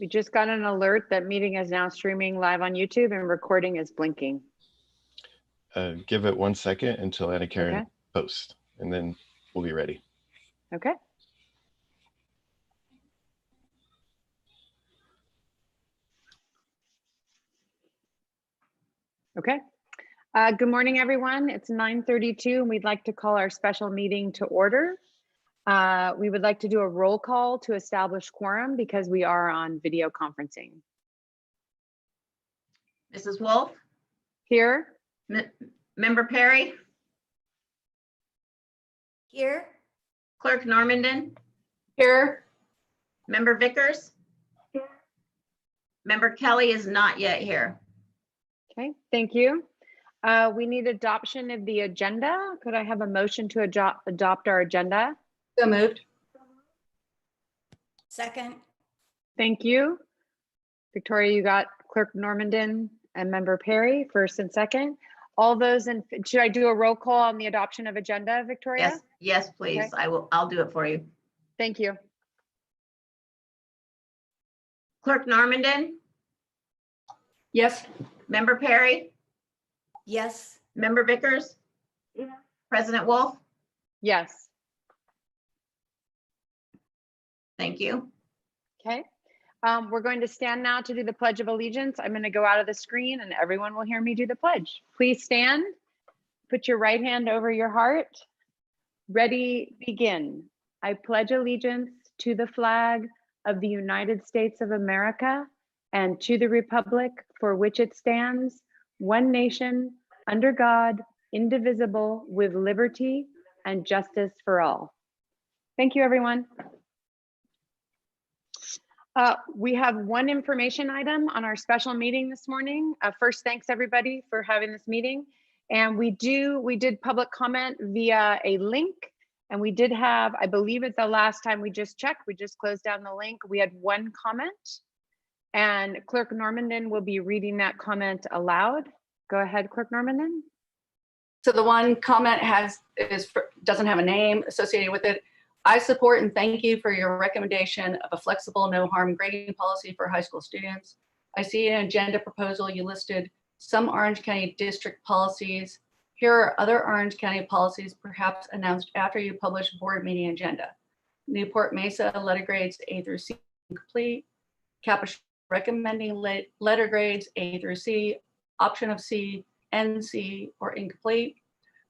We just got an alert that meeting is now streaming live on YouTube and recording is blinking. Give it 1 second until Anna Karen Okay. posts, and then we'll be ready. Okay. Okay. Good morning, everyone. It's 9:32 and we'd like to call our special meeting to order. We would like to do a roll call to establish quorum because we are on video conferencing. Mrs. Wolf, Here. Member Perry, Here. Clerk Normandin, Here. Member Vickers. Here. Member Kelly is not yet here. Okay, thank you. We need adoption of the agenda. Could I have a motion to adopt our agenda? So moved. Second. Thank you. Victoria, you got Clerk Normandin and Member Perry first and second. All those in, should I do a roll call on the adoption of agenda, Victoria? Yes, please. Okay. I'll do it for you. Thank you. Clerk Normandin, Yes. Member Perry, Yes. Member Vickers, President Wolf. Yes. Thank you. Okay. We're going to stand now to do the Pledge of Allegiance. I'm going to go out of the screen and everyone will hear me do the pledge. Please stand. Put your right hand over your heart. Ready, begin. I pledge allegiance to the flag of the United States of America and to the republic for which it stands, one nation, under God, indivisible, with liberty and justice for all. Thank you, everyone. We have one information item on our special meeting this morning. First, thanks everybody for having this meeting. And we did public comment via a link. And we did have, I believe at the last time we just checked, we just closed down the link. We had one comment and Clerk Normandin will be reading that comment aloud. Go ahead, Clerk Normandin. So the one comment doesn't have a name associated with it. I support and thank you for your recommendation of a flexible no harm grading policy for high school students. I see an agenda proposal you listed some Orange County district policies. Here are other Orange County policies perhaps announced after you publish board meeting agenda. Newport Mesa letter grades A through C complete. Capistrano recommending letter grades A through C, option of C, NC, or incomplete.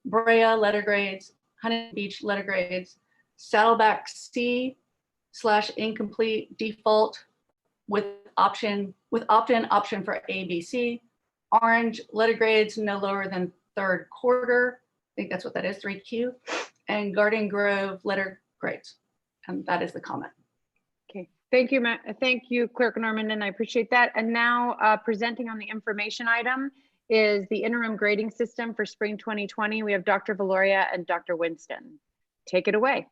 Brea letter grades, Huntington Beach letter grades, Saddleback C/incomplete default with opt-in option for ABC. Orange letter grades no lower than third quarter. I think that's what that is, 3Q. And Garden Grove letter grades. And that is the comment. Okay, thank you, thank you, Clerk Normandin. I appreciate that. And now presenting on the information item is the interim grading system for spring 2020. We have Dr. Valoria and Dr. Winston. Take it away.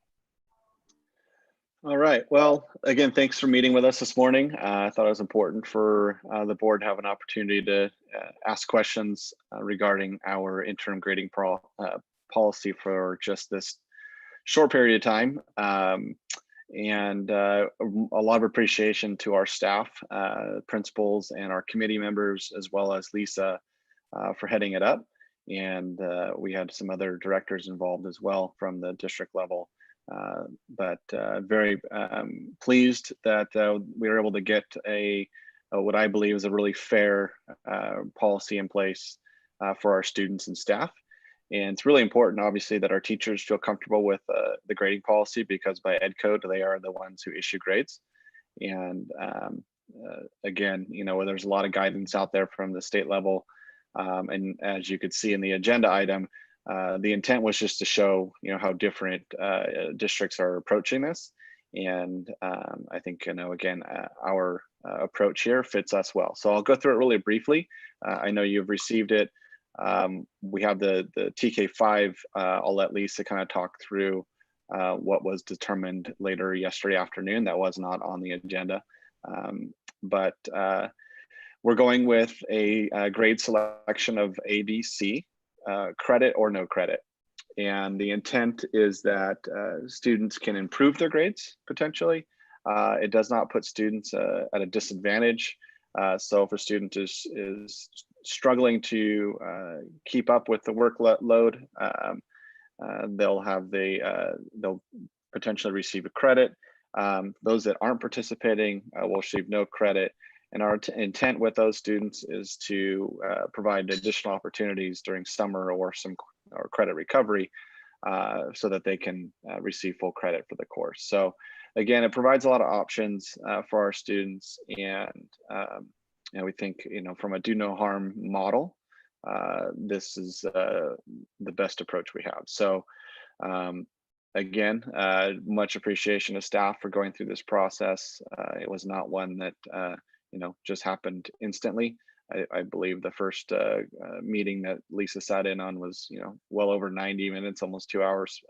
All right. Well, again, thanks for meeting with us this morning. I thought it was important for the board to have an opportunity to ask questions regarding our interim grading policy for just this short period of time. And a lot of appreciation to our staff, principals, and our committee members, as well as Lisa for heading it up. And we had some other directors involved as well from the district level. But very pleased that we were able to get what I believe is a really fair policy in place for our students and staff. And it's really important, obviously, that our teachers feel comfortable with the grading policy, because by ed code, they are the ones who issue grades. And again, you know, there's a lot of guidance out there from the state level. And as you could see in the agenda item, the intent was just to show, you know, how different districts are approaching this. And I think, you know, again, our approach here fits us well. So I'll go through it really briefly. I know you've received it. We have the TK5. I'll let Lisa kind of talk through what was determined later yesterday afternoon. That was not on the agenda. But we're going with a grade selection of A, B, C. Credit or no credit. And the intent is that students can improve their grades potentially, It does not put students at a disadvantage. So if a student is struggling to keep up with the workload, they'll potentially receive a credit. Those that aren't participating will receive no credit. And our intent with those students is to provide additional opportunities during summer or credit recovery so that they can receive full credit for the course. So again, it provides a lot of options for our students, and we think, from a do no harm model, this is the best approach we have. So again, much appreciation to staff for going through this process. It was not one that just happened instantly. I believe the first meeting that Lisa sat in on was well over 90 minutes, almost 2 hours.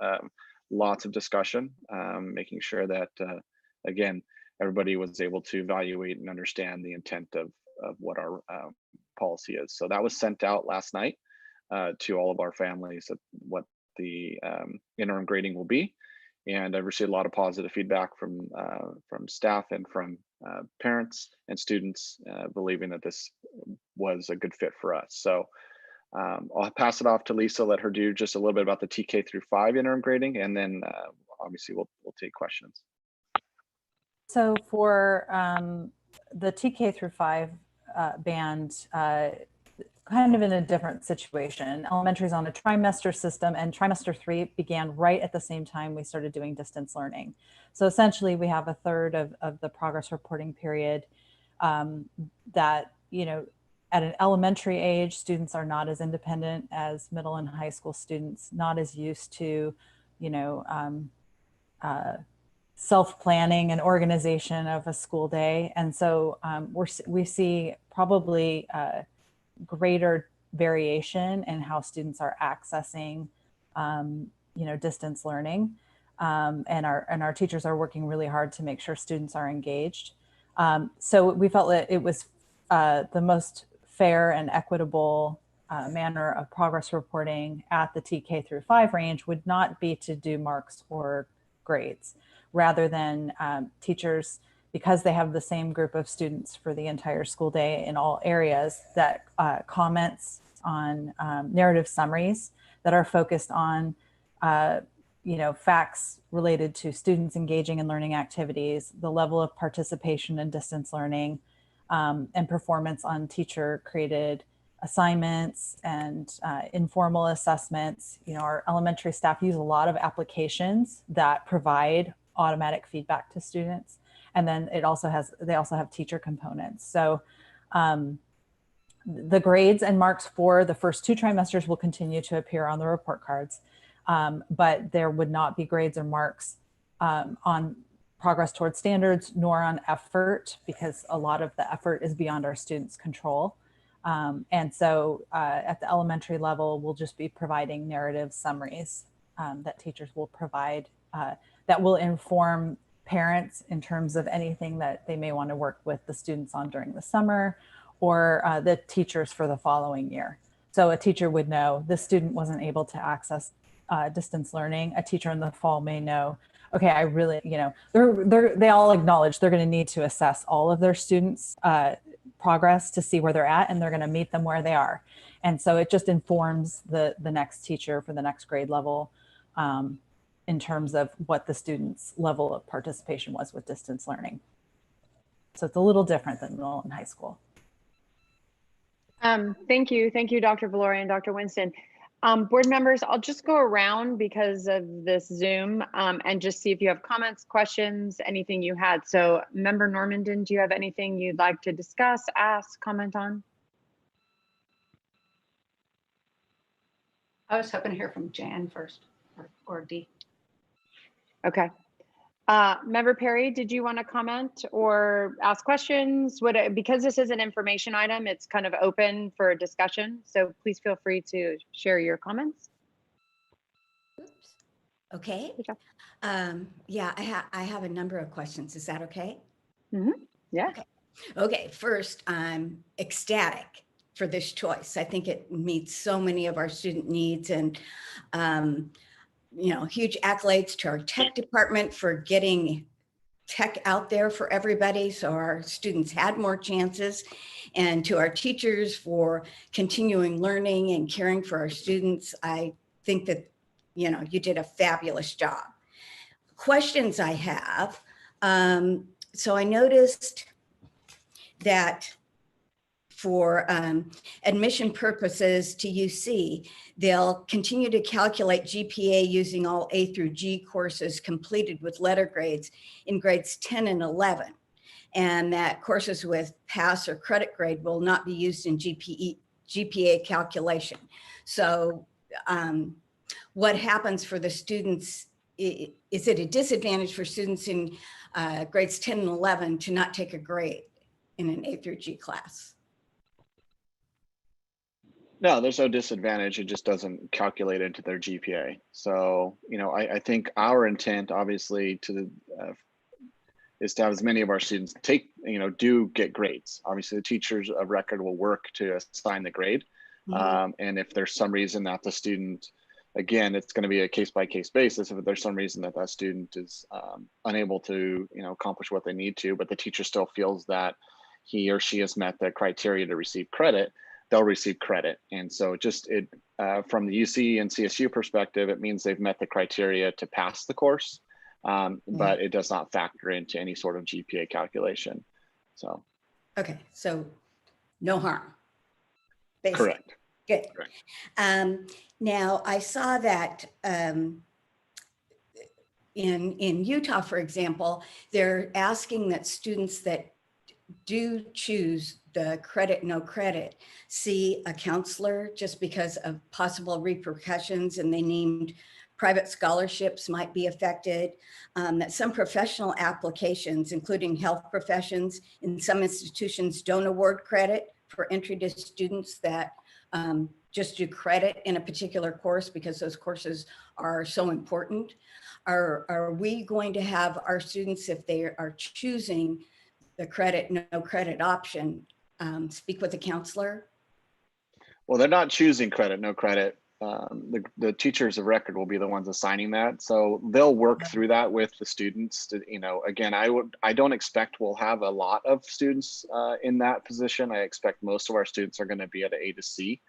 Lots of discussion, making sure that again, everybody was able to evaluate and understand the intent of what our policy is. So that was sent out last night to all of our families, of what the interim grading will be. And I've received a lot of positive feedback from staff and from parents and students, believing that this was a good fit for us. So I'll pass it off to Lisa, let her do just a little bit about the TK through 5 interim grading, and then obviously we'll take questions. So for the TK through 5 band, kind of in a different situation. Elementary is on a trimester system, and trimester 3 began right at the same time we started doing distance learning. So essentially we have a third of the progress reporting period that, at an elementary age, students are not as independent as middle and high school students, not as used to, self-planning and organization of a school day. And so we see probably greater variation in how students are accessing, distance learning. And our teachers are working really hard to make sure students are engaged. So we felt that it was the most fair and equitable manner of progress reporting at the TK through 5 range would not be to do marks or grades, rather than teachers, because they have the same group of students for the entire school day in all areas, that comments on narrative summaries that are focused on facts related to students engaging in learning activities, the level of participation in distance learning, and performance on teacher created assignments and informal assessments. Our elementary staff use a lot of applications that provide automatic feedback to students. And then they also have teacher components. So the grades and marks for the first 2 trimesters will continue to appear on the report cards, but there would not be grades or marks on progress towards standards, nor on effort, because a lot of the effort is beyond our students' control. And so at the elementary level, we'll just be providing narrative summaries that teachers will provide that will inform parents in terms of anything that they may want to work with the students on during the summer, or the teachers for the following year. So a teacher would know this student wasn't able to access distance learning. A teacher in the fall may know, okay, I really, they all acknowledge they're going to need to assess all of their students' progress to see where they're at, and they're going to meet them where they are. And so it just informs the next teacher for the next grade level in terms of what the student's level of participation was with distance learning. So it's a little different than middle and high school. Thank you, Dr. Valori and Dr. Winston. Board members, I'll just go around because of this Zoom and just see if you have comments, questions, anything you had. So Member Normandin, do you have anything you'd like to discuss, ask, comment on? I was hoping to hear from Jan first, or Dee. Okay. Member Perry, did you want to comment or ask questions? Because this is an information item, it's kind of open for discussion. So please feel free to share your comments. Oops. Okay. Yeah, I have a number of questions. Is that okay? Mm-hmm. Yeah. Okay. First, I'm ecstatic for this choice. I think it meets so many of our student needs, and huge accolades to our tech department for getting tech out there for everybody so our students had more chances, and to our teachers for continuing learning and caring for our students. I think that, you know, you did a fabulous job. Questions I have. So I noticed that for admission purposes to UC, they'll continue to calculate GPA using all A through G courses completed with letter grades in grades 10 and 11. And that courses with pass or credit grade will not be used in GPA calculation. So what happens for the students? Is it a disadvantage for students in grades 10 and 11 to not take a grade in an A through G class? No, there's no disadvantage. It just doesn't calculate into their GPA. So, you know, I think our intent, obviously, is to have as many of our students take, you know, do get grades. Obviously, the teachers of record will work to assign the grade. Mhm. And if there's some reason that the student, again, it's going to be a case-by-case basis. If there's some reason that that student is unable to, you know, accomplish what they need to, but the teacher still feels that he or she has met the criteria to receive credit, they'll receive credit. And so from the UC and CSU perspective, it means they've met the criteria to pass the course, but it does not factor into any sort of GPA calculation. So. Okay, so no harm. Basically. Correct. Good. Correct. Now I saw that in Utah, for example, they're asking that students that do choose the credit, no credit, see a counselor just because of possible repercussions, and they named private scholarships might be affected, that some professional applications, including health professions, in some institutions don't award credit for entry to students that just do credit in a particular course because those courses are so important. Are we going to have our students, if they are choosing the credit, no credit option, speak with a counselor? Well, they're not choosing credit, no credit. The teachers of record will be the ones assigning that. So they'll work through that with the students to, you know, again, I don't expect we'll have a lot of students in that position. I expect most of our students are going to be at A to C,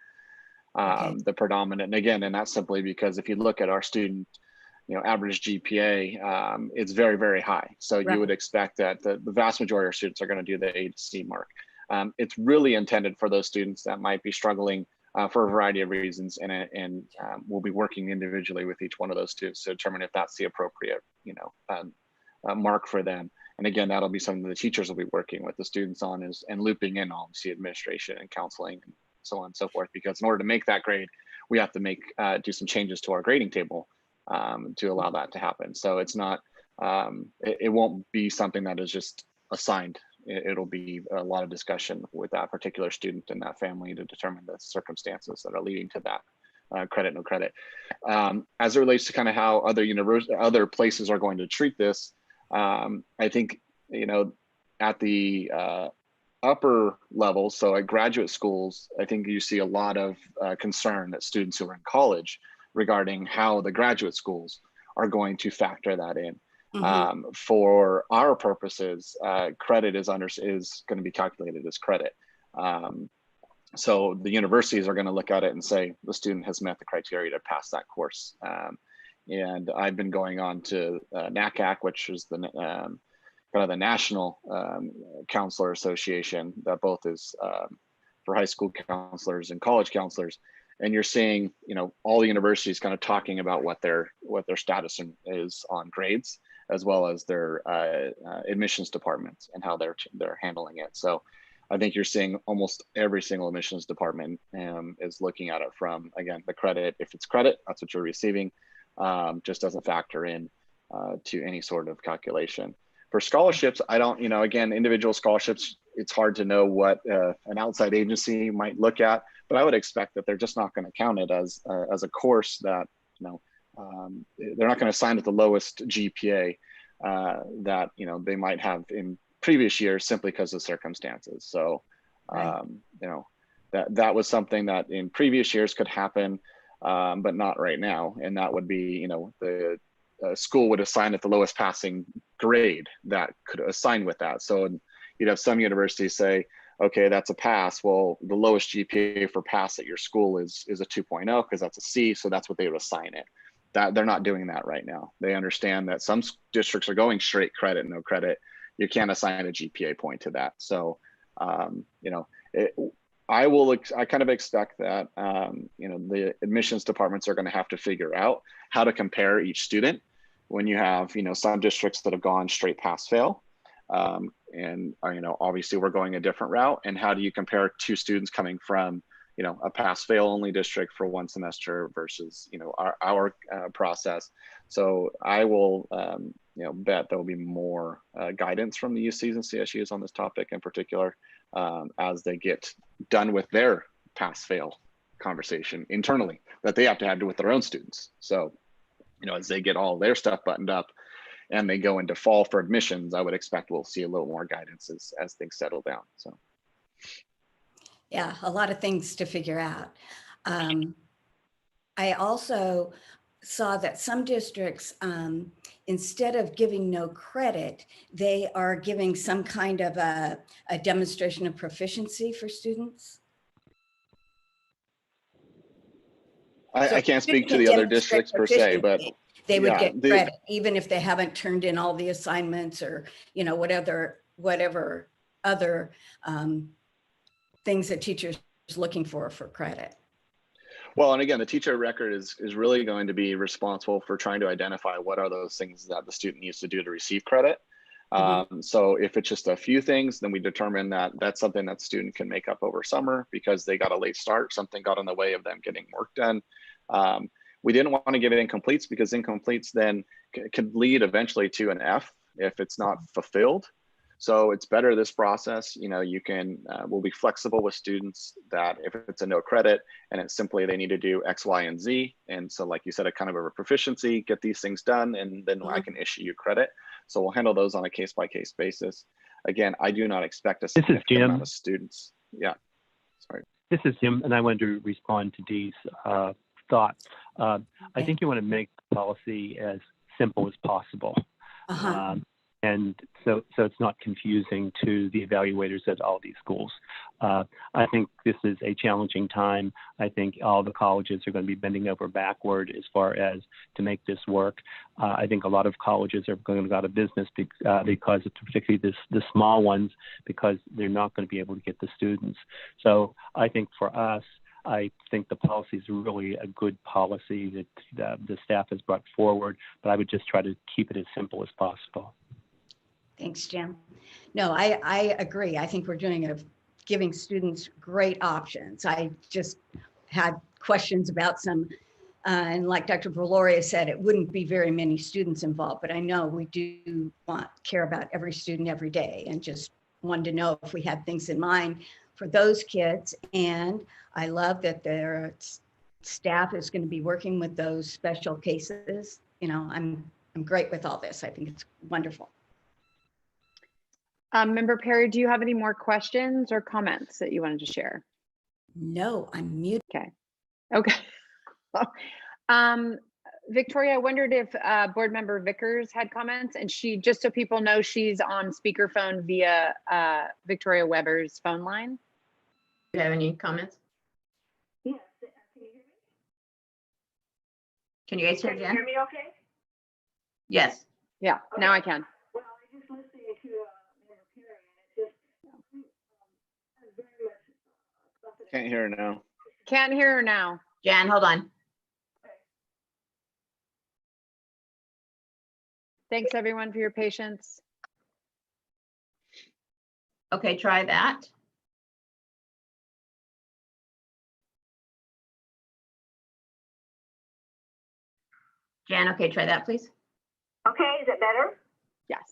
the predominant. And again, and that's simply because if you look at our student, you know, average GPA, it's very, very high. So you would expect that the vast majority of students are going to do the A to C mark. It's really intended for those students that might be struggling for a variety of reasons, and we'll be working individually with each one of those students to determine if that's the appropriate, you know, mark for them. And again, that'll be something the teachers will be working with the students on, and looping in obviously administration and counseling and so on and so forth. Because in order to make that grade, we have to do some changes to our grading table to allow that to happen. So it's not, it won't be something that is just assigned. It'll be a lot of discussion with that particular student and that family to determine the circumstances that are leading to that credit, no credit. As it relates to kind of how other places are going to treat this, I think, you know, at the upper levels, so at graduate schools, I think you see a lot of concern that students who are in college regarding how the graduate schools are going to factor that in. For our purposes, credit is going to be calculated as credit. So the universities are going to look at it and say the student has met the criteria to pass that course. And I've been going on to NACAC, which is the kind of the National Counselor Association that both is for high school counselors and college counselors. And you're seeing, you know, all the universities kind of talking about what their status is on grades, as well as their admissions departments and how they're handling it. So I think you're seeing almost every single admissions department is looking at it from, again, the credit. If it's credit, that's what you're receiving. Just doesn't factor in to any sort of calculation. For scholarships, I don't, you know, again, individual scholarships, it's hard to know what an outside agency might look at, but I would expect that they're just not going to count it as a course that, you know, they're not going to assign at the lowest GPA that, you know, they might have in previous years simply because of circumstances. So, you know, that was something that in previous years could happen, but not right now. And that would be, you know, a school would assign at the lowest passing grade that could assign with that. So you'd have some universities say, okay, that's a pass. Well, the lowest GPA for pass at your school is a 2.0 because that's a C. So that's what they would assign it. That they're not doing that right now. They understand that some districts are going straight credit, no credit. You can't assign a GPA point to that. So, you know, I kind of expect that, you know, the admissions departments are going to have to figure out how to compare each student when you have, you know, some districts that have gone straight pass fail. And, you know, obviously we're going a different route. And how do you compare two students coming from, you know, a pass fail only district for one semester versus, you know, our process. So I will, you know, bet there'll be more guidance from the UCs and CSUs on this topic in particular as they get done with their pass fail conversation internally that they have to have with their own students. So, you know, as they get all their stuff buttoned up and they go into fall for admissions, I would expect we'll see a little more guidance as things settle down. So. Yeah, a lot of things to figure out. I also saw that some districts, instead of giving no credit, they are giving some kind of a demonstration of proficiency for students. I can't speak to the other districts per se, but they would yeah, get credit even if they haven't turned in all the assignments or, you know, whatever other things that teachers are looking for credit. Well, and again, the teacher record is really going to be responsible for trying to identify what are those things that the student needs to do to receive credit. So if it's just a few things, then we determine that that's something that student can make up over summer because they got a late start, something got in the way of them getting work done. We didn't want to give it incompletes because incompletes then could lead eventually to an F if it's not fulfilled. So it's better this process, you know, you can, we'll be flexible with students that if it's a no credit and it's simply they need to do X, Y, and Z. And so like you said, a kind of a proficiency, get these things done, and then I can issue you credit. So we'll handle those on a case-by-case basis. Again, I do not expect a significant amount of students. Yeah, sorry. This is Jim, and I wanted to respond to Dee's thought. I think you want to make the policy as simple as possible. And so it's not confusing to the evaluators at all these schools. I think this is a challenging time. I think all the colleges are going to be bending over backward as far as to make this work. I think a lot of colleges are going to go out of business because particularly the small ones, because they're not going to be able to get the students. So I think for us, I think the policy is really a good policy that the staff has brought forward, but I would just try to keep it as simple as possible. Thanks, Jim. No, I agree. I think we're giving students great options. I just had questions about some, and like Dr. Valoria said, it wouldn't be very many students involved, but I know we do care about every student every day, and just wanted to know if we had things in mind for those kids. And I love that their staff is going to be working with those special cases. You know, I'm great with all this. I think it's wonderful. Member Perry, do you have any more questions or comments that you wanted to share? No, I'm muted. Okay. Victoria, I wondered if Board Member Vickers had comments, and she, just so people know, she's on speakerphone via Victoria Weber's phone line. Do you have any comments? Yes. Can you hear me? Can you guys hear Jen? Can you hear me okay? Yes. Yeah, Okay. now I can. Well, I just listening to Member Perry, and it just very much. Can't hear her now. Can't hear her now. Jan, hold on. Thanks everyone for your patience. Okay, try that. Jan, okay, try that, please. Okay, is it better? Yes.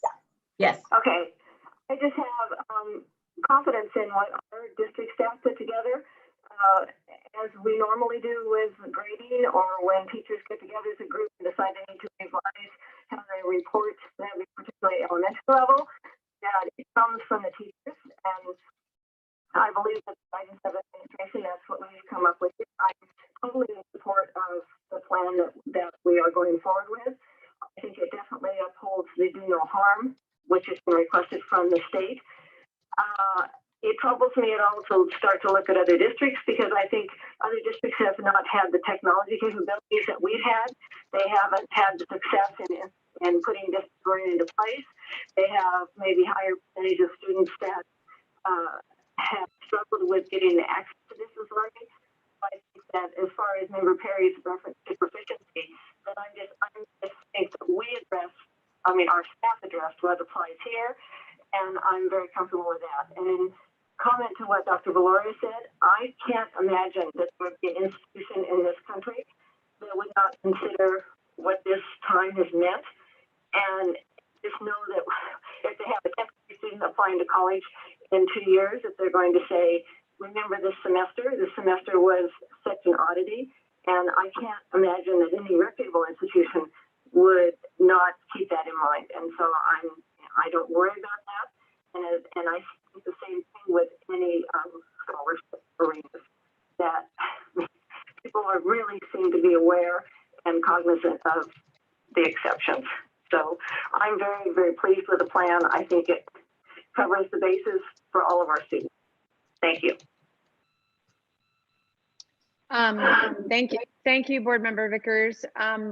Yes. Okay. I just have confidence in what our district staff put together. As we normally do with grading, or when teachers get together as a group and decide they need to revise how they report, particularly elementary level, that it comes from the teachers. And I believe that the guidance of administration, that's what we've come up with. I'm totally in support of the plan that we are going forward with. I think it definitely upholds the do no harm, which has been requested from the state. It troubles me at all to start to look at other districts because I think other districts have not had the technology capabilities that we've had. They haven't had the success in putting this learning into place. They have maybe higher percentage of students that have struggled with getting the access to distance learning. I think that as far as Member Perry's reference to proficiency, that I just think that we address, our staff addressed what applies here, and I'm very comfortable with that. And in comment to what Dr. Valoria said, I can't imagine that there would be an institution in this country that would not consider what this time has meant, and just know that if they have a 10th grade student applying to college in 2 years, that they're going to say, remember this semester was such an oddity, and I can't imagine that any reputable institution would not keep that in mind. And so I don't worry about that, and I think the same thing with any scholarship arenas, that people are really seem to be aware and cognizant of the exceptions. So I'm very, very pleased with the plan. I think it covers the bases for all of our students. Thank you. Thank you, Board Member Vickers.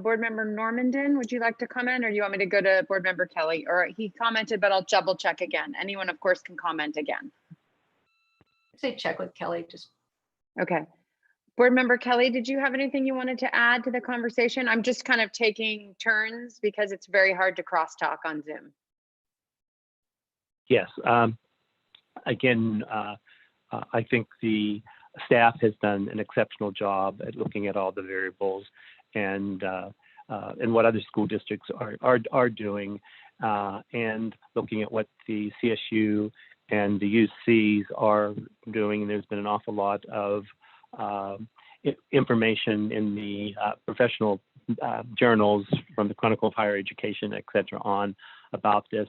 Board Member Normandin, would you like to comment, or do you want me to go to Board Member Kelly? Or he commented, but I'll double check again. Anyone, of course, can comment again. I'd say check with Kelly. Just okay. Board Member Kelly, did you have anything you wanted to add to the conversation? I'm just kind of taking turns because it's very hard to crosstalk on Zoom. Yes. Again, I think the staff has done an exceptional job at looking at all the variables and what other school districts are doing, and looking at what the CSU and the UCs are doing. There's been an awful lot of information in the professional journals from the Chronicle of Higher Education, et cetera, on about this.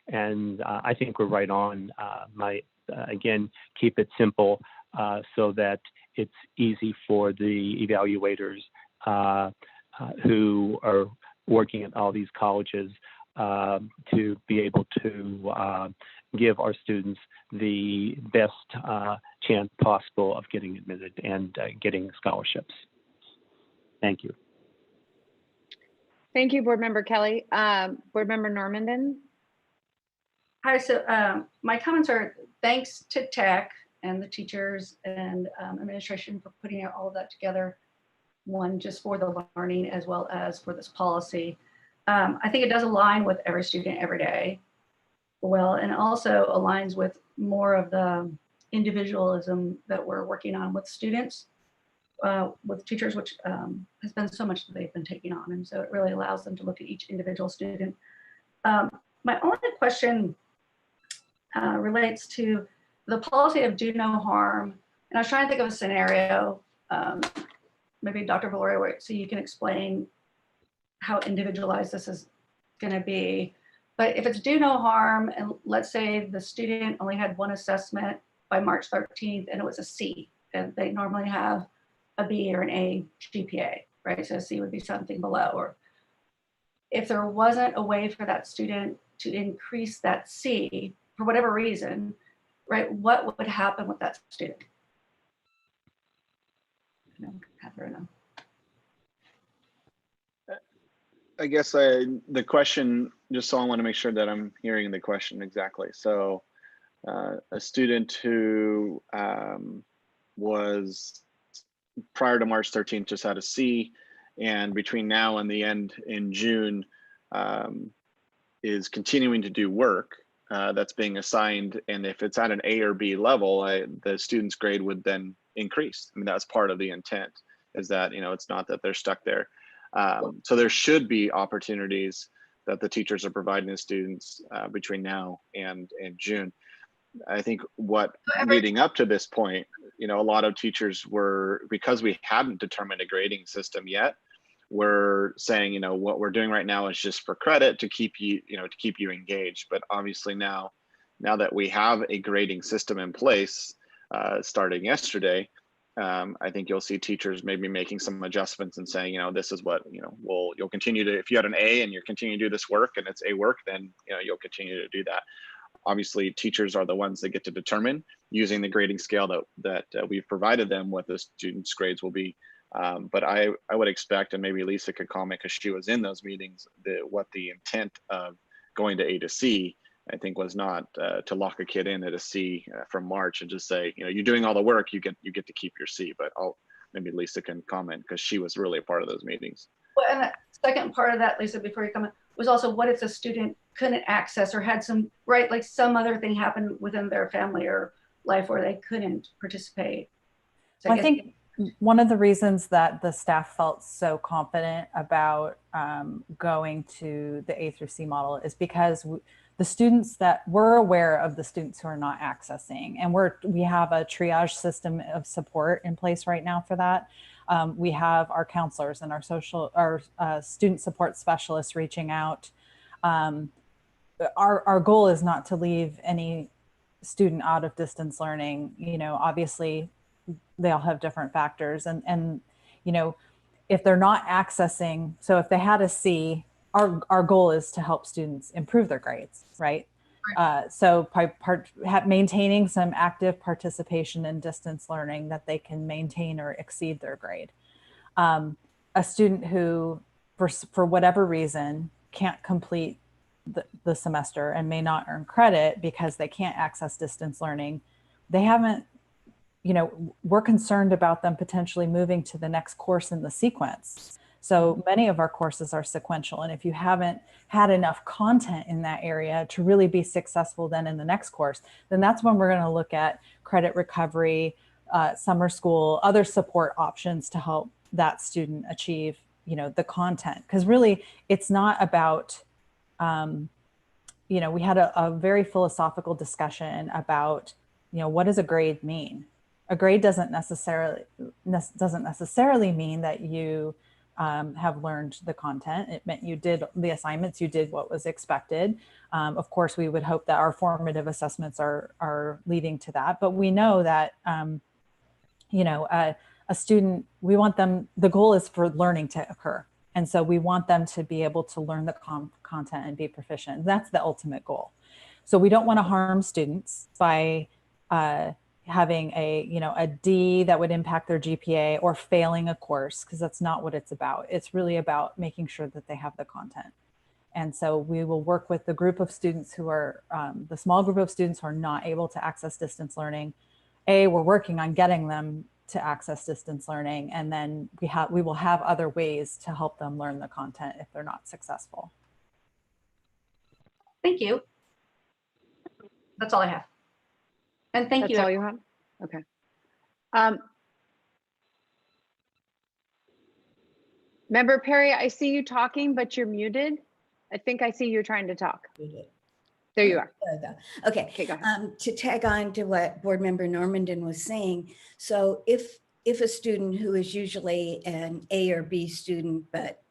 And I think we're right on. Again, keep it simple so that it's easy for the evaluators who are working at all these colleges to be able to give our students the best chance possible of getting admitted and getting scholarships. Thank you. Thank you, Board Member Kelly. Board Member Normandin. hi. So my comments are thanks to tech and the teachers and administration for putting all of that together. One, just for the learning as well as for this policy. I think it does align with every student every day well, and also aligns with more of the individualism that we're working on with students, with teachers, which has been so much that they've been taking on. And so it really allows them to look at each individual student. My only question relates to the policy of do no harm. And I was trying to think of a scenario, maybe Dr. Valoria, so you can explain how individualized this is going to be. But if it's do no harm, and let's say the student only had one assessment by March 13th and it was a C, and they normally have a B or an A GPA, right? So a C would be something below. Or if there wasn't a way for that student to increase that C for whatever reason, right, what would happen with that student? Catherine. I guess the question, just so I want to make sure that I'm hearing the question exactly. So a student who was prior to March 13th just had a C, and between now and the end in June is continuing to do work that's being assigned. And if it's at an A or B level, the student's grade would then increase. I mean, that's part of the intent, is that, it's not that they're stuck there. So there should be opportunities that the teachers are providing the students between now and June. I think what leading up to this point, a lot of teachers were, because we hadn't determined a grading system yet, we're saying, what we're doing right now is just for credit to keep you, to keep you engaged. But obviously now that we have a grading system in place, starting yesterday, I think you'll see teachers maybe making some adjustments and saying, this is what, you'll continue to, if you had an A and you're continuing to do this work and it's A work, then, you'll continue to do that. Obviously, teachers are the ones that get to determine, using the grading scale that we've provided them, what the students' grades will be. But I would expect, and maybe Lisa could comment because she was in those meetings, what the intent of going to A to C, I think, was not to lock a kid in at a C from March and just say, you're doing all the work, you get to keep your C. But maybe Lisa can comment because she was really a part of those meetings. Well, and the second part of that, Lisa, before you comment, was also what if the student couldn't access or had some, right, like some other thing happen within their family or life where they couldn't participate? So I think one of the reasons that the staff felt so confident about going to the A through C model is because the students that we're aware of, the students who are not accessing, and we have a triage system of support in place right now for that. We have our counselors and our student support specialists reaching out. Our goal is not to leave any student out of distance learning. Obviously they all have different factors, and if they're not accessing, so if they had a C, our goal is to help students improve their grades, right? So maintaining some active participation in distance learning that they can maintain or exceed their grade. A student who, for whatever reason, can't complete the semester and may not earn credit because they can't access distance learning, they haven't, we're concerned about them potentially moving to the next course in the sequence. So many of our courses are sequential. And if you haven't had enough content in that area to really be successful then in the next course, then that's when we're going to look at credit recovery, summer school, other support options to help that student achieve, the content. Because really, it's not about, we had a very philosophical discussion about, what does a grade mean? A grade doesn't necessarily mean that you have learned the content. It meant you did the assignments, you did what was expected. Of course, we would hope that our formative assessments are leading to that. But we know that, a student, we want them, the goal is for learning to occur. And so we want them to be able to learn the content and be proficient. That's the ultimate goal. So we don't want to harm students by having a D that would impact their GPA or failing a course, because that's not what it's about. It's really about making sure that they have the content. And so we will work with the group of students who are, the small group of students who are not able to access distance learning. We're working on getting them to access distance learning, and then we will have other ways to help them learn the content if they're not successful. Thank you. That's all I have. And thank you. That's all you have? Okay. Member Perry, I see you talking, but you're muted. I think I see you trying to talk. There you are. Okay. Okay, go ahead. To tag on to what Board Member Normandin was saying, so if a student who is usually an A or B student, but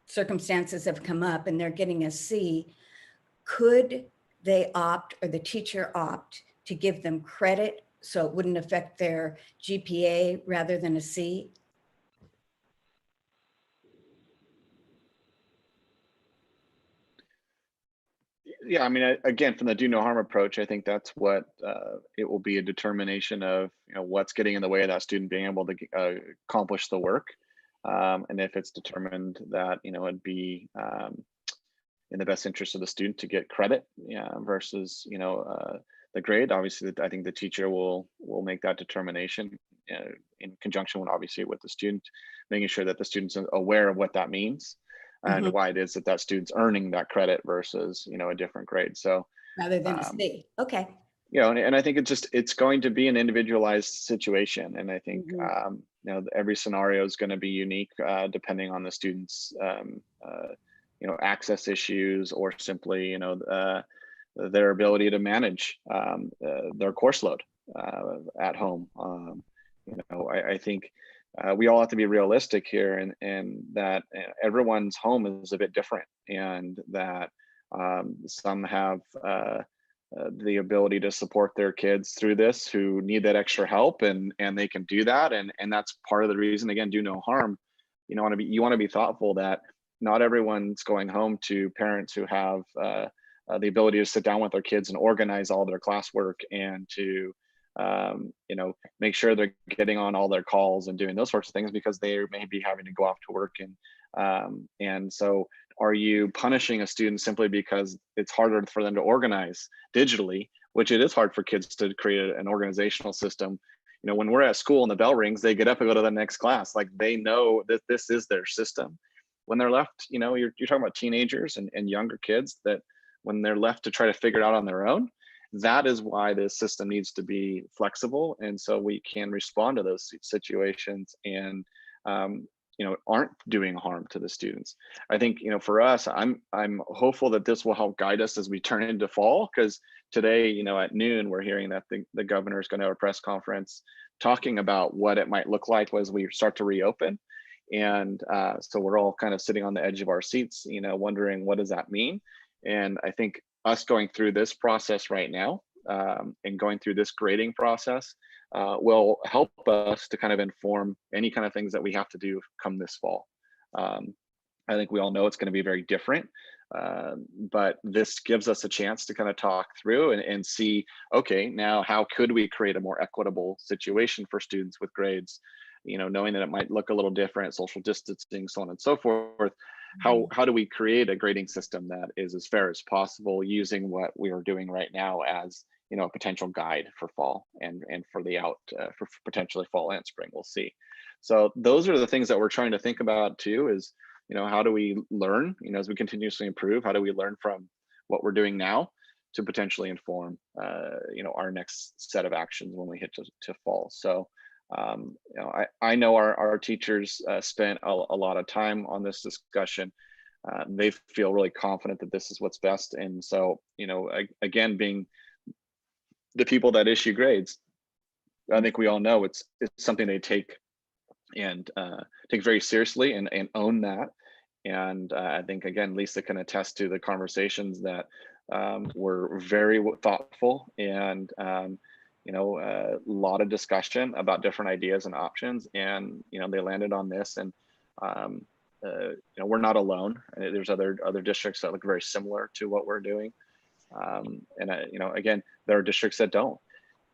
circumstances have come up and they're getting a C, could they opt, or the teacher opt, to give them credit so it wouldn't affect their GPA rather than a C? Yeah, I mean, again, from the do no harm approach, I think that's what it will be, a determination of what's getting in the way of that student being able to accomplish the work, and if it's determined that it'd be in the best interest of the student to get credit versus the grade. Obviously, I think the teacher will make that determination in conjunction with, obviously, with the student, making sure that the student's aware of what that means. And why it is that student's earning that credit versus a different grade. So rather than a C. Okay. And I think it's going to be an individualized situation, and I think every scenario is going to be unique depending on the student's access issues, or simply their ability to manage their course load at home. I think we all have to be realistic here, and that everyone's home is a bit different, and that some have the ability to support their kids through this who need that extra help, and they can do that. And that's part of the reason, again, do no harm. You want to be thoughtful that not everyone's going home to parents who have the ability to sit down with their kids and organize all their classwork, and to make sure they're getting on all their calls and doing those sorts of things, because they may be having to go off to work. And so are you punishing a student simply because it's harder for them to organize digitally, which it is hard for kids to create an organizational system. When we're at school and the bell rings, they get up and go to the next class. Like, they know that this is their system. When they're left, you're talking about teenagers and younger kids, that when they're left to try to figure it out on their own, that is why this system needs to be flexible. And so we can respond to those situations and, aren't doing harm to the students. I think, for us, I'm hopeful that this will help guide us as we turn into fall, because today, at noon, we're hearing that the governor is going to have a press conference talking about what it might look like as we start to reopen. And so we're all kind of sitting on the edge of our seats, wondering, what does that mean? And I think us going through this process right now, and going through this grading process will help us to kind of inform any kind of things that we have to do come this fall. I think we all know it's going to be very different, but this gives us a chance to kind of talk through and see, okay, now how could we create a more equitable situation for students with grades, knowing that it might look a little different, social distancing, so on and so forth. How do we create a grading system that is as fair as possible, using what we are doing right now as a potential guide for fall and for for potentially fall and spring? We'll see. So those are the things that we're trying to think about too, is how do we learn, as we continuously improve, how do we learn from what we're doing now to potentially inform our next set of actions when we hit to fall. So I know our teachers spent a lot of time on this discussion. They feel really confident that this is what's best. And so, again, being the people that issue grades, I think we all know it's something they take very seriously and own that. And I think, again, Lisa can attest to the conversations that were very thoughtful, and a lot of discussion about different ideas and options, and they landed on this. And we're not alone. There's other districts that look very similar to what we're doing, and again, there are districts that don't.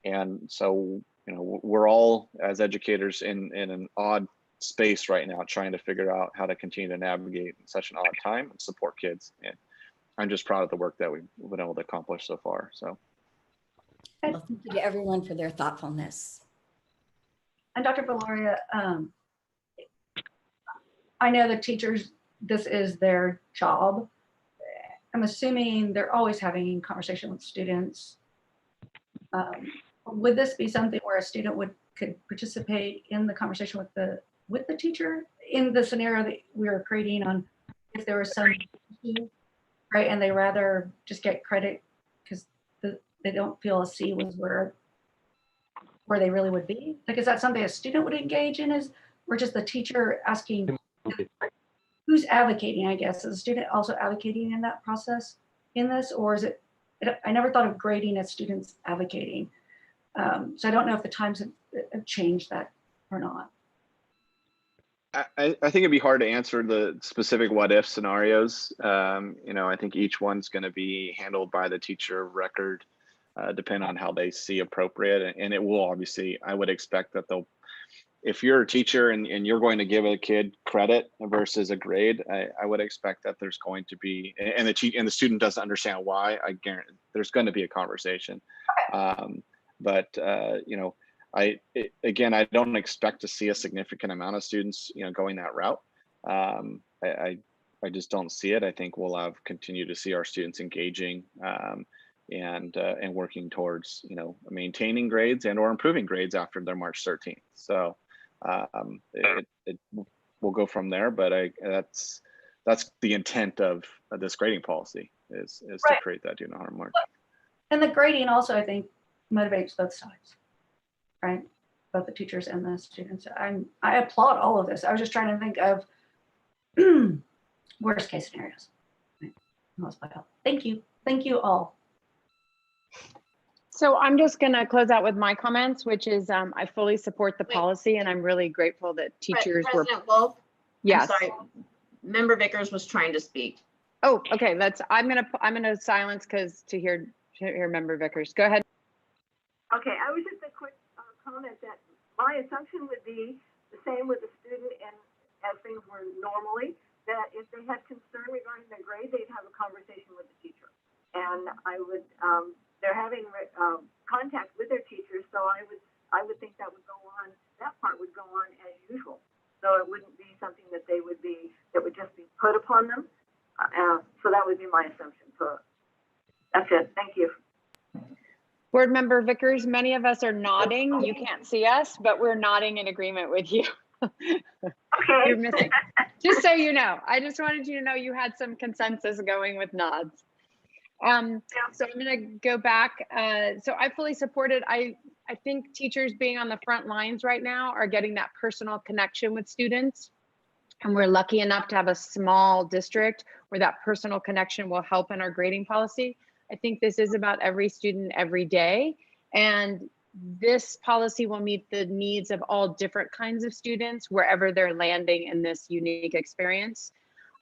And so we're all, as educators, in an odd space right now, trying to figure out how to continue to navigate in such an odd time and support kids. And I'm just proud of the work that we've been able to accomplish so far. So. Well, thank you to everyone for their thoughtfulness. And Dr. Valoria, I know the teachers, this is their job. I'm assuming they're always having conversation with students. Would this be something where a student could participate in the conversation with the teacher in the scenario that we were creating, on if there was some issue, right? And they rather just get credit because they don't feel a C was where they really would be? Like, is that something a student would engage in, or just the teacher asking, who's advocating, I guess? Is the student also advocating in that process in this, or is it, I never thought of grading as students advocating. So I don't know if the times have changed that or not. I think it'd be hard to answer the specific what if scenarios. I think each one's going to be handled by the teacher of record, depending on how they see appropriate. And it will obviously, I would expect that if you're a teacher and you're going to give a kid credit versus a grade, I would expect that there's going to be, and the student doesn't understand why, I guarantee there's going to be a conversation. I don't expect to see a significant amount of students, going that route. I just don't see it. I think we'll continue to see our students engaging and working towards, maintaining grades or improving grades after their March 13th. So we'll go from there. But that's the intent of this grading policy is right, to create that do no harm mark. And the grading also, I think, motivates both sides, right? Both the teachers and the students. I applaud all of this. I was just trying to think of worst case scenarios. Right. Thank you. Thank you all. So I'm just going to close out with my comments, which is I fully support the Wait. policy, and I'm really grateful that teachers were. President Wolf? I'm Yes. sorry. Member Vickers was trying to speak. Oh, okay. I'm gonna silence because to hear Member Vickers. Go ahead. Okay, I was just a quick comment that my assumption would be the same with the student and as things were normally, that if they had concern regarding their grade, they'd have a conversation with the teacher. And I would, they're having contact with their teachers, so I would think that would go on, that part would go on as usual. So it wouldn't be something that that would just be put upon them. So that would be my assumption. So that's it. Thank you. Board Member Vickers, many of us are nodding. You can't see us, but we're nodding in agreement with you. Okay. You're missing. Just so you know, I just wanted you to know you had some consensus going with nods. So I'm going to go back. So I fully support it. I think teachers being on the front lines right now are getting that personal connection with students. And we're lucky enough to have a small district where that personal connection will help in our grading policy. I think this is about every student every day. And this policy will meet the needs of all different kinds of students wherever they're landing in this unique experience.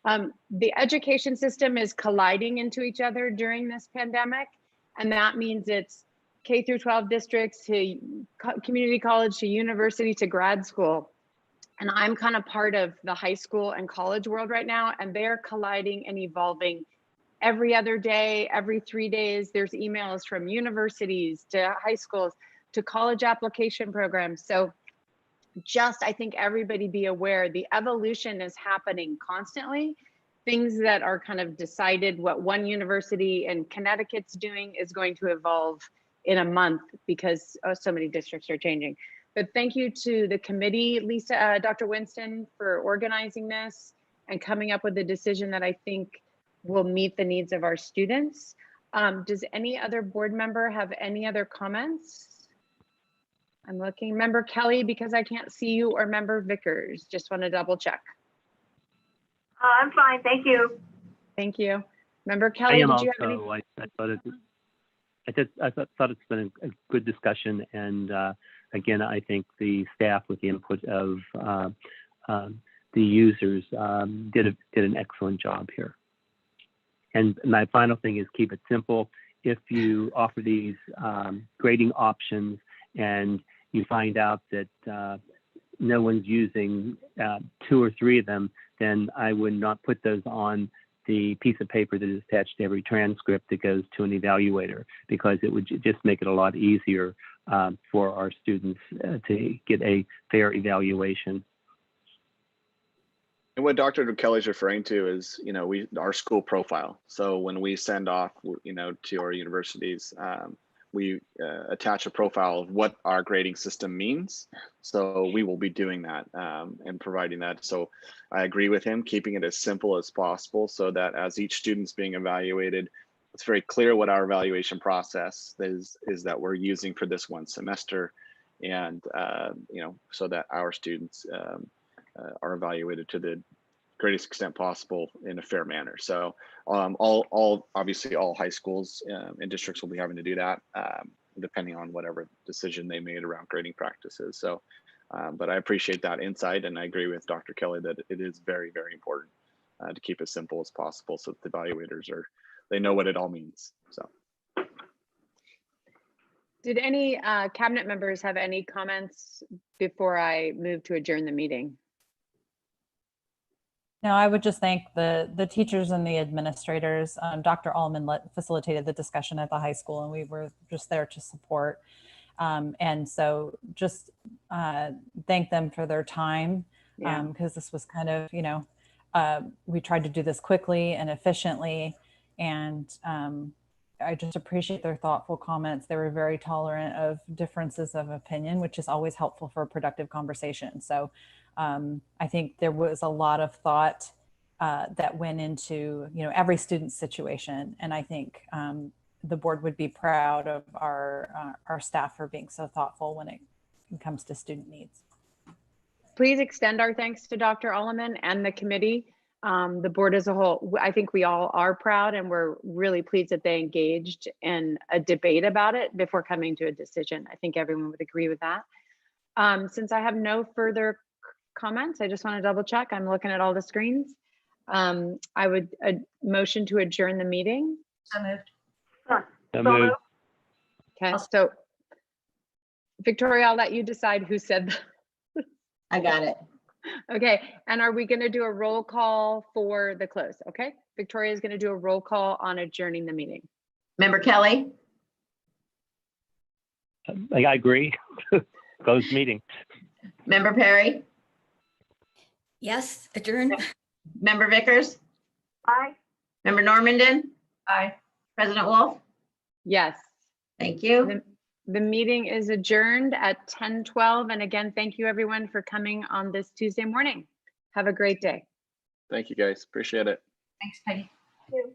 The education system is colliding into each other during this pandemic. And that means it's K through 12 districts to community college to university to grad school. And I'm kind of part of the high school and college world right now, and they're colliding and evolving every other day, every 3 days. There's emails from universities to high schools to college application programs. So just, I think everybody be aware the evolution is happening constantly. Things that are kind of decided what one university in Connecticut's doing is going to evolve in a month because so many districts are changing. But thank you to the committee, Lisa, Dr. Winston, for organizing this and coming up with a decision that I think will meet the needs of our students. Does any other board member have any other comments? I'm looking. Member Kelly, because I can't see you, or Member Vickers. Just want to double check. I'm fine. Thank you. Thank you. Member Kelly, did you have any? I thought it's been a good discussion, and again, I think the staff, with the input of the users, did an excellent job here. And my final thing is keep it simple. If you offer these grading options and you find out that no one's using 2 or 3 of them, then I would not put those on the piece of paper that is attached to every transcript that goes to an evaluator, because it would just make it a lot easier for our students to get a fair evaluation. And what Dr. Kelly's referring to is, our school profile. So when we send off, to our universities, we attach a profile of what our grading system means. So we will be doing that and providing that. So I agree with him, keeping it as simple as possible so that as each student's being evaluated, it's very clear what our evaluation process is that we're using for this one semester. And, so that our students are evaluated to the greatest extent possible in a fair manner. So obviously all high schools and districts will be having to do that depending on whatever decision they made around grading practices. So, but I appreciate that insight, and I agree with Dr. Kelly that it is very, very important to keep it simple as possible so that the evaluators they know what it all means. So. Did any cabinet members have any comments before I move to adjourn the meeting? No, I would just thank the teachers and the administrators. Dr. Allman facilitated the discussion at the high school, and we were just there to support. And so just thank them for their time, because this was kind of, we tried to do this quickly and efficiently. And I just appreciate their thoughtful comments. They were very tolerant of differences of opinion, which is always helpful for a productive conversation. So I think there was a lot of thought that went into, every student's situation. And I think the board would be proud of our staff for being so thoughtful when it comes to student needs. Please extend our thanks to Dr. Alleman and the committee. the board as a whole, I think we all are proud and we're really pleased that they engaged in a debate about it before coming to a decision. I think everyone would agree with that. Since I have no further comments, I just want to double check. I'm looking at all the screens. I would motion to adjourn the meeting. So moved. So moved. Okay, so Victoria, I'll let you decide who said that. I got it. Okay, and are we going to do a roll call for the close? Okay, Victoria is going to do a roll call on adjourning the meeting. Member Kelly, I agree. Closed meeting. Member Perry, Yes, adjourn. Member Vickers, Aye. Member Normandin, Aye. President Wolf. Yes, Thank you. the meeting is adjourned at 10:12. And again, thank you everyone for coming on this Tuesday morning. Have a great day. Thank you, guys. Appreciate it. Thanks, Peggy. Thank you.